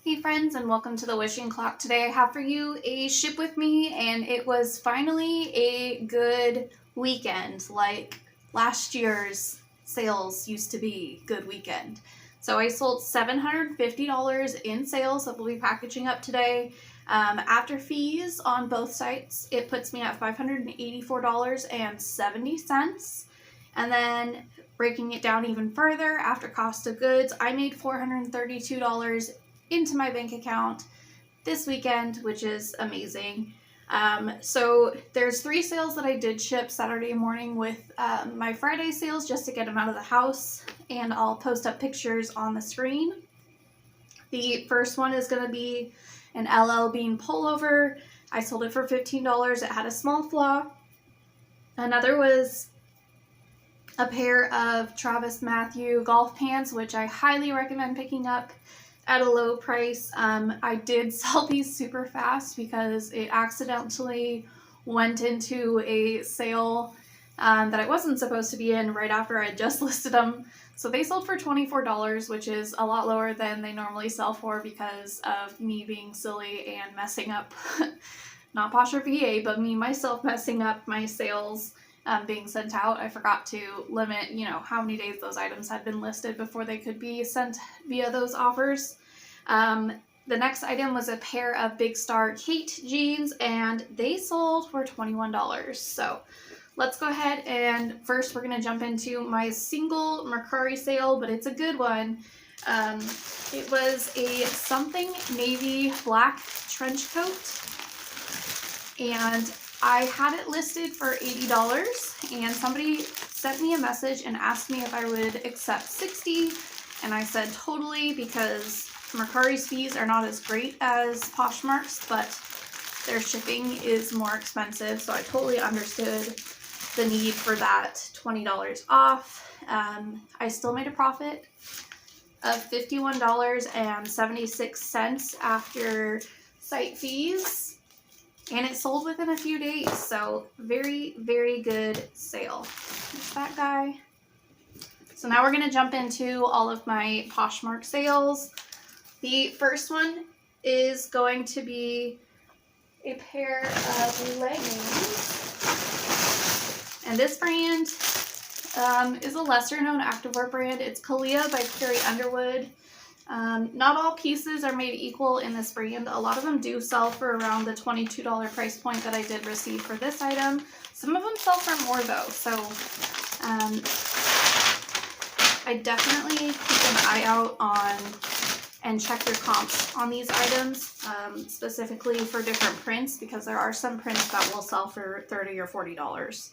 Hey friends, and welcome to the Wishing Clock. Today I have for you a ship with me, and it was finally a good weekend, like last year's sales used to be good weekend. So I sold $750 in sales that we'll be packaging up today. After fees on both sites, it puts me at $584.70. And then breaking it down even further, after cost of goods, I made $432 into my bank account this weekend, which is amazing. So there's 3 sales that I did ship Saturday morning with my Friday sales just to get them out of the house, and I'll post up pictures on the screen. The first one is going to be an LL Bean pullover. I sold it for $15. It had a small flaw. Another was a pair of Travis Matthew golf pants, which I highly recommend picking up at a low price. I did sell these super fast because it accidentally went into a sale that I wasn't supposed to be in right after I just listed them. So they sold for $24, which is a lot lower than they normally sell for because of me being silly and messing up, not Posh or VA, but me myself messing up my sales being sent out. I forgot to limit, how many days those items had been listed before they could be sent via those offers. The next item was a pair of Big Star Kate jeans, and they sold for $21. So let's go ahead and first we're going to jump into my single Mercari sale, but it's a good one. It was a something navy black trench coat, and I had it listed for $80, and somebody sent me a message and asked me if I would accept $60, and I said totally, because Mercari's fees are not as great as Poshmark's, but their shipping is more expensive, so I totally understood the need for that $20 off. I still made a profit of $51.76 after site fees, and it sold within a few days, so very, very good sale. There's that guy. So now we're going to jump into all of my Poshmark sales. The first one is going to be a pair of leggings, and this brand is a lesser known activewear brand. It's Kalia by Carrie Underwood. Not all pieces are made equal in this brand. A lot of them do sell for around the $22 price point that I did receive for this item. Some of them sell for more though, so I definitely keep an eye out on and check your comps on these items, specifically for different prints, because there are some prints that will sell for $30 or $40.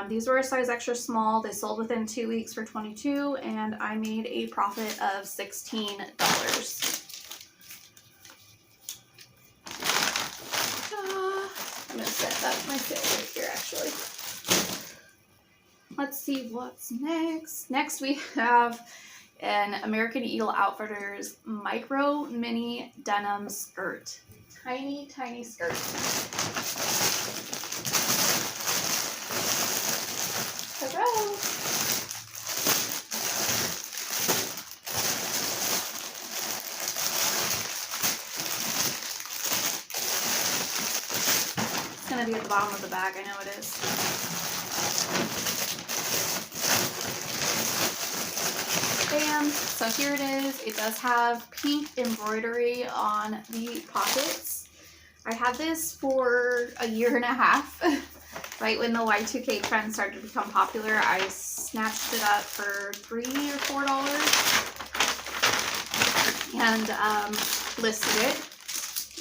These were a size extra small. They sold within 2 weeks for $22, and I made a profit of $16. I'm going to set that my sale right here, actually. Let's see what's next. Next we have an American Eagle Outfitters micro mini denim skirt. Tiny, tiny skirt. Hello. It's going to be at the bottom of the bag, I know it is. Bam. So here it is. It does have pink embroidery on the pockets. I had this for a year and a half. Right when the Y2K trend started to become popular, I snatched it up for $3 or $4 and listed it.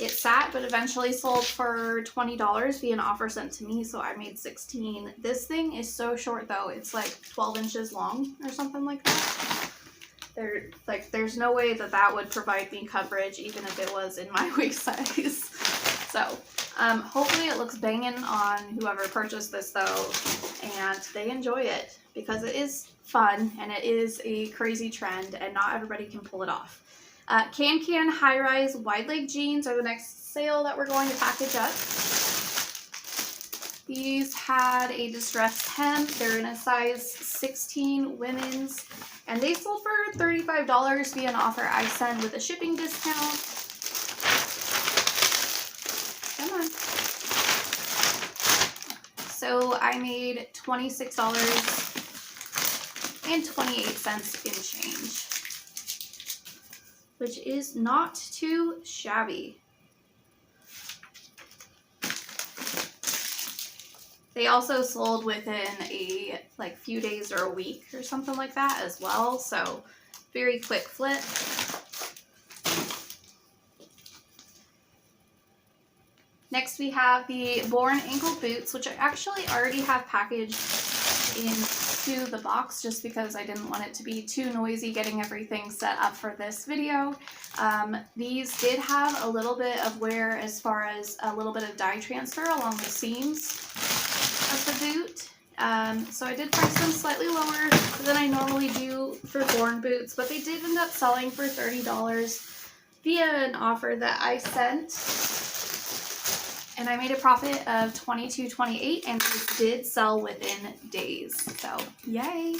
It sat, but eventually sold for $20 via an offer sent to me, so I made $16. This thing is so short though. It's like 12 inches long or something like that. There's no way that would provide me coverage even if it was in my waist size. So hopefully it looks banging on whoever purchased this though, and they enjoy it, because it is fun and it is a crazy trend and not everybody can pull it off. Can high-rise wide leg jeans are the next sale that we're going to package up. These had a distressed hem. They're in a size 16 women's, And they sold for $35 via an offer I sent with a shipping discount. Come on. So I made $26.28 in change, which is not too shabby. They also sold within a few days or a week or something like that as well, so very quick flip. Next we have the Born ankle boots, which I actually already have packaged into the box just because I didn't want it to be too noisy getting everything set up for this video. These did have a little bit of wear as far as a little bit of dye transfer along the seams of the boot. So I did price them slightly lower than I normally do for Born boots, but they did end up selling for $30 via an offer that I sent. And I made a profit of $22.28, and these did sell within days. So, yay!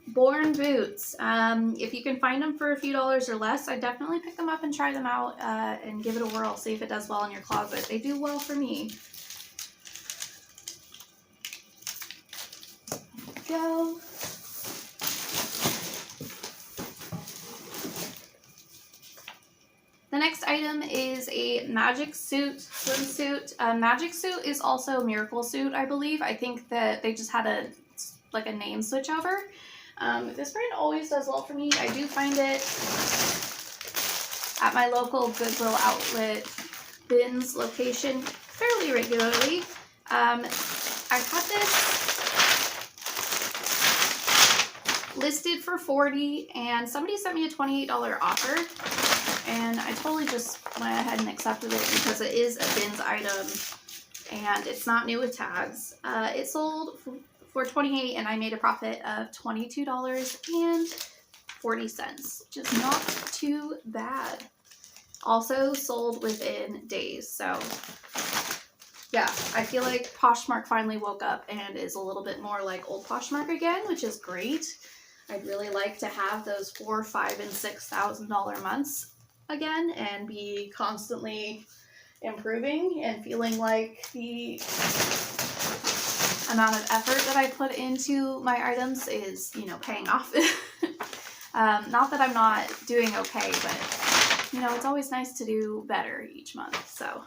Born boots. If you can find them for a few dollars or less, I definitely pick them up and try them out and give it a whirl. See if it does well in your closet. They do well for me. Go. The next item is a Magic Suit swimsuit. Magic Suit is also Miracle Suit, I believe. I think that they just had a name switch over. This brand always does well for me. I do find it at my local Goodwill outlet bins location fairly regularly. I had this listed for $40 and somebody sent me a $28 offer. And I totally just went ahead and accepted it because it is a bins item and it's not new with tags. It sold for $28 and I made a profit of $22.40, which is not too bad. Also sold within days. So yeah, I feel like Poshmark finally woke up and is a little bit more like old Poshmark again, which is great. I'd really like to have those $4,000, $5,000, and $6,000 months again and be constantly improving and feeling like the amount of effort that I put into my items is, paying off. Not that I'm not doing okay, but, it's always nice to do better each month. So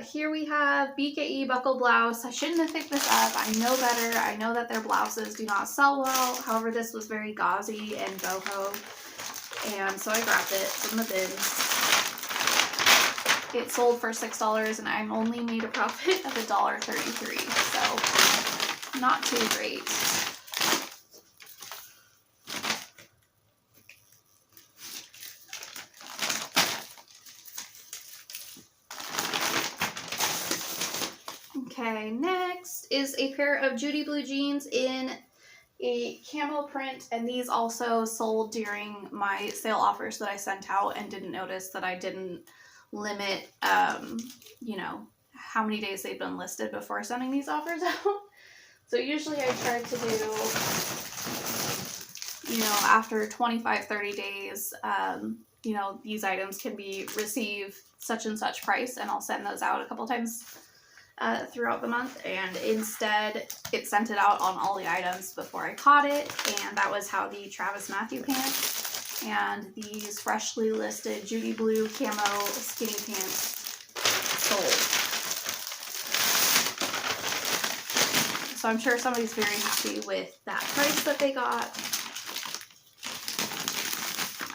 here we have BKE Buckle Blouse. I shouldn't have picked this up. I know better. I know that their blouses do not sell well. However, this was very gauzy and boho. And so I grabbed it from the bins. It sold for $6 and I only made a profit of $1.33. So not too great. Okay, next is a pair of Judy blue jeans in a camo print, and these also sold during my sale offers that I sent out and didn't notice that I didn't limit, how many days they've been listed before sending these offers out. So usually I try to do, after 25, 30 days, these items can be received such and such price, and I'll send those out a couple times throughout the month, and instead it sent it out on all the items before I caught it, and that was how the Travis Matthew pants and these freshly listed Judy blue camo skinny pants sold. So I'm sure somebody's very happy with that price that they got.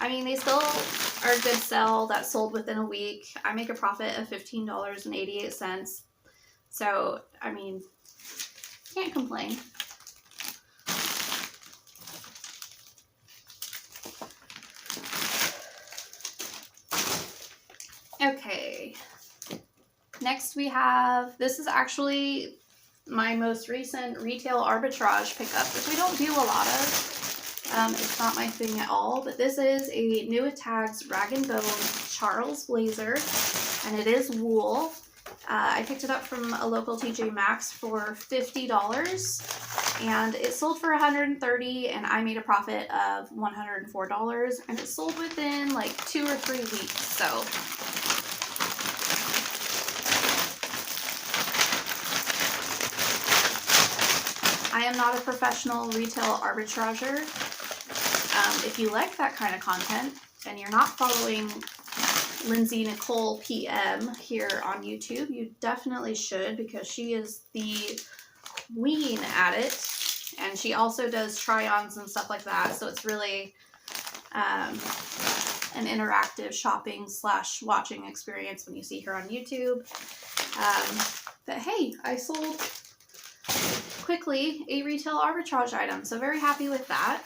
I mean, they still are a good sell. That sold within a week. I make a profit of $15.88. So, I mean, can't complain. Okay. Next we have, this is actually my most recent retail arbitrage pickup, which we don't do a lot of. It's not my thing at all, but this is a new at tags rag and bone Charles blazer, and it is wool. I picked it up from a local TJ Maxx for $50. and it sold for $130 and I made a profit of $104, and it sold within like 2 or 3 weeks. So I am not a professional retail arbitrager. If you like that kind of content and you're not following Lindsay Nicole PM here on YouTube, you definitely should, because she is the queen at it, and she also does try-ons and stuff like that, so it's really an interactive shopping / watching experience when you see her on YouTube. But hey, I sold quickly a retail arbitrage item, so very happy with that.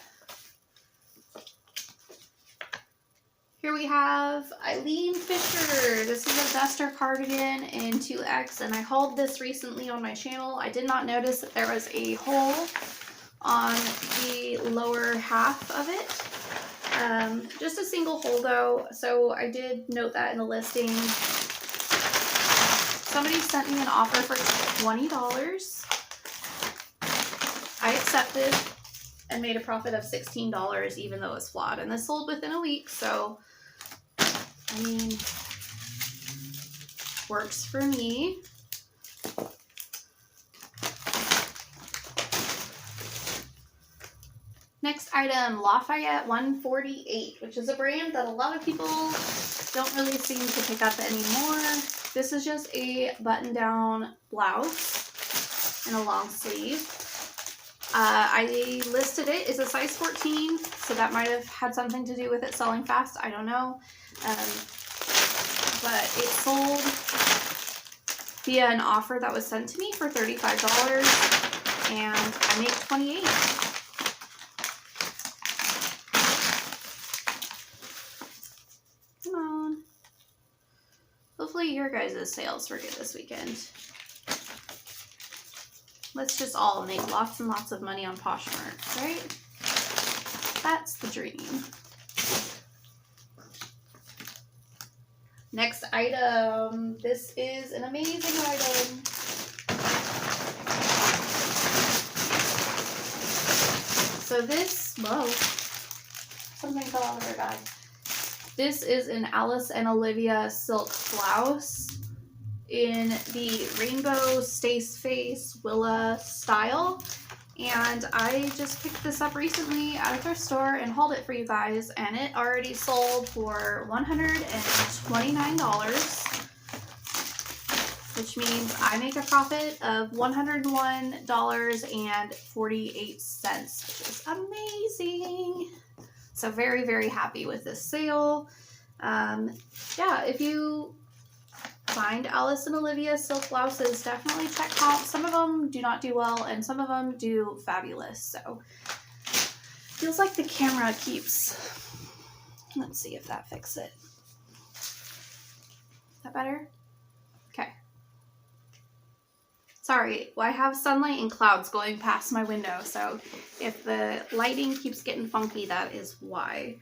Here we have Eileen Fisher. This is a duster cardigan in 2X, and I hauled this recently on my channel. I did not notice that there was a hole on the lower half of it. Just a single hole though, so I did note that in the listing. Somebody sent me an offer for $20. I accepted and made a profit of $16 even though it's flawed, and this sold within a week, so I mean, works for me. Next item, Lafayette 148, which is a brand that a lot of people don't really seem to pick up anymore. This is just a button-down blouse and a long sleeve. I listed it as a size 14, so that might have had something to do with it selling fast. I don't know. But it sold via an offer that was sent to me for $35, and I make $28. Come on. Hopefully your guys' sales were good this weekend. Let's just all make lots and lots of money on Poshmark, right? That's the dream. Next item. This is an amazing item. So this, whoa, something fell out of her bag. This is an Alice and Olivia silk blouse in the rainbow Stace Face Willa style, and I just picked this up recently at a thrift store and hauled it for you guys, and it already sold for $129, which means I make a profit of $101.48, which is amazing. So very, very happy with this sale. Yeah, if you find Alice and Olivia silk blouses, definitely check out. Some of them do not do well, and some of them do fabulous. So feels like the camera keeps, let's see if that fixes it. Is that better? Okay. Sorry, well, I have sunlight and clouds going past my window, so if the lighting keeps getting funky, that is why.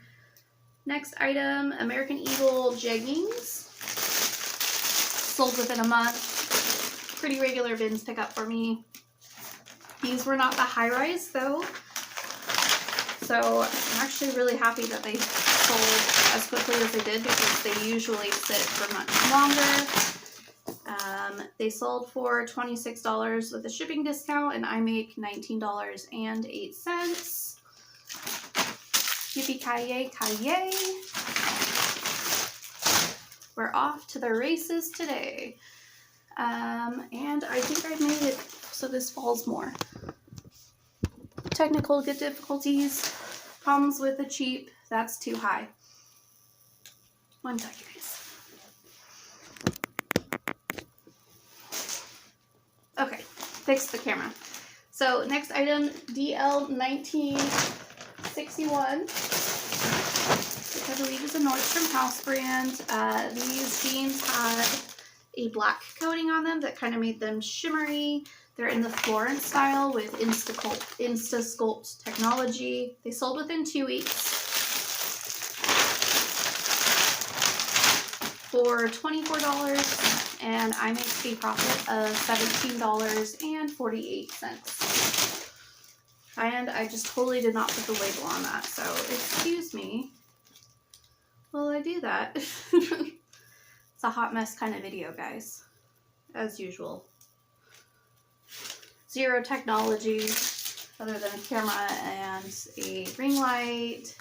Next item, American Eagle jeggings. Sold within a month. Pretty regular bins pickup for me. These were not the high rise though, so I'm actually really happy that they sold as quickly as they did, because they usually sit for much longer. They sold for $26 with a shipping discount, and I make $19.08. Yippee-ki-yay, We're off to the races today. And I think I've made it so this falls more. Technical difficulties, problems with the cheap, that's too high. One second, guys. Okay, fixed the camera. So next item, DL1961, which I believe is a Nordstrom House brand. These jeans had a black coating on them that kind of made them shimmery. They're in the Florence style with Insta-Sculpt technology. They sold within 2 weeks for $24, and I make a profit of $17.48. And I just totally did not put the label on that, so excuse me while I do that. It's a hot mess kind of video, guys, as usual. Zero technology other than a camera and a ring light.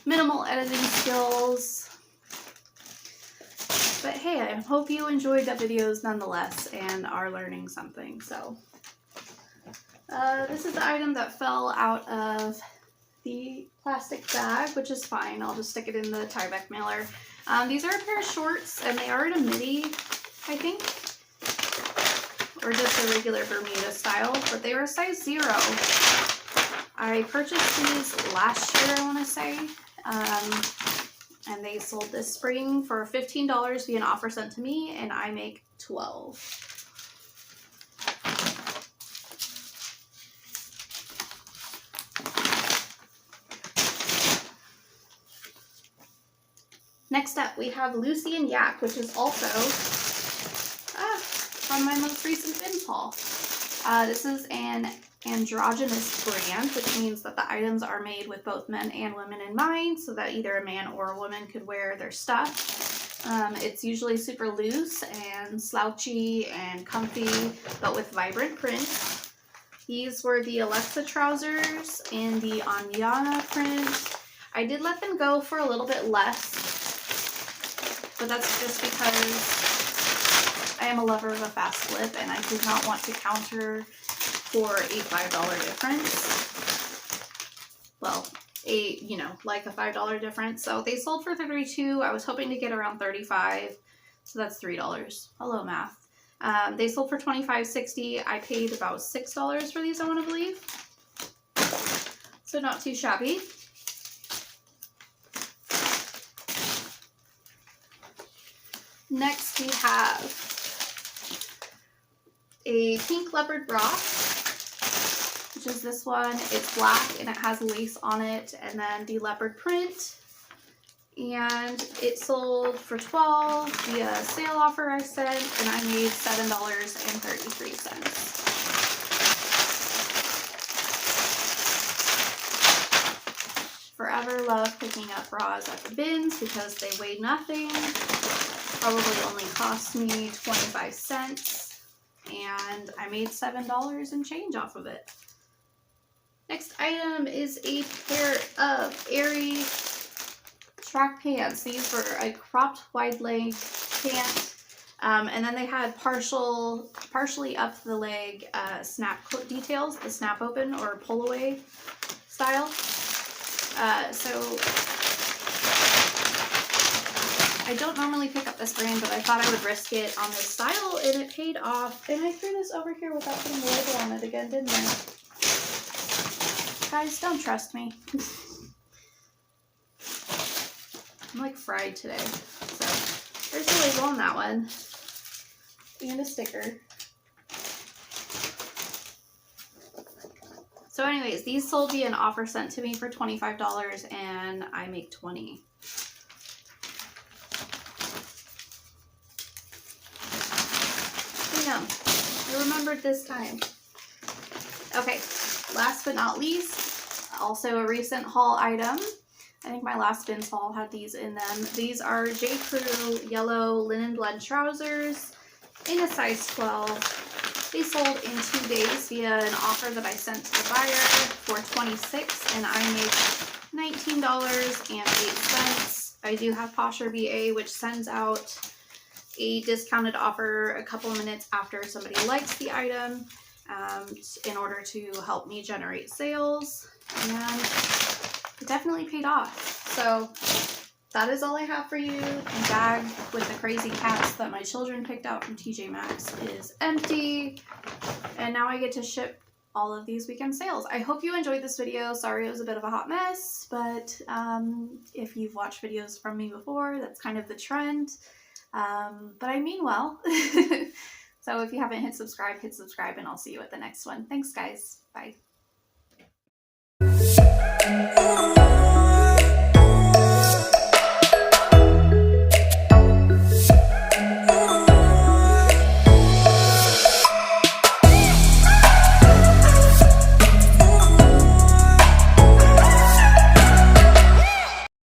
Minimal editing skills. But hey, I hope you enjoyed the videos nonetheless and are learning something. So this is the item that fell out of the plastic bag, which is fine. I'll just stick it in the tie-back mailer. These are a pair of shorts, and they are in a midi, I think, or just a regular Bermuda style, but they were size 0. I purchased these last year, I want to say, and they sold this spring for $15 via an offer sent to me, and I make $12. Next up, we have Lucy and Yak, which is also from my most recent bins haul. This is an androgynous brand, which means that the items are made with both men and women in mind, so that either a man or a woman could wear their stuff. It's usually super loose and slouchy and comfy, but with vibrant print. These were the Alexa trousers in the Anyana print. I did let them go for a little bit less, but that's just because I am a lover of a fast flip and I did not want to counter for a $5 difference. Well, like a $5 difference. So they sold for $32. I was hoping to get around $35. So that's $3. Hello, math. They sold for $25.60. I paid about $6 for these, I want to believe. So not too shabby. Next we have a pink leopard bra, which is this one. It's black and it has lace on it and then the leopard print. And it sold for $12 via sale offer I sent, and I made $7.33. Forever love picking up bras at the bins because they weigh nothing. Probably only cost me 25 cents, and I made $7 and change off of it. Next item is a pair of Aries track pants. These were a cropped wide leg pant, and then they had partially up the leg snap details, the snap open or pull away style. So I don't normally pick up this brand, but I thought I would risk it on this style, and it paid off. And I threw this over here without putting the label on it again, didn't I? Guys, don't trust me. I'm like fried today. So there's the label on that one. And a sticker. So anyways, these sold via an offer sent to me for $25, and I make $20. I remembered this time. Okay, last but not least, also a recent haul item. I think my last bins haul had these in them. These are J. Crew yellow linen blend trousers in a size 12. They sold in 2 days via an offer that I sent to the buyer for $26, and I made $19.08. I do have Poshmark BA, which sends out a discounted offer a couple minutes after somebody likes the item in order to help me generate sales, and it definitely paid off. So that is all I have for you. The bag with the crazy cats that my children picked out from TJ Maxx is empty, and now I get to ship all of these weekend sales. I hope you enjoyed this video. Sorry it was a bit of a hot mess, but if you've watched videos from me before, that's kind of the trend. But I mean well. So if you haven't hit subscribe, and I'll see you at the next one. Thanks, guys. Bye.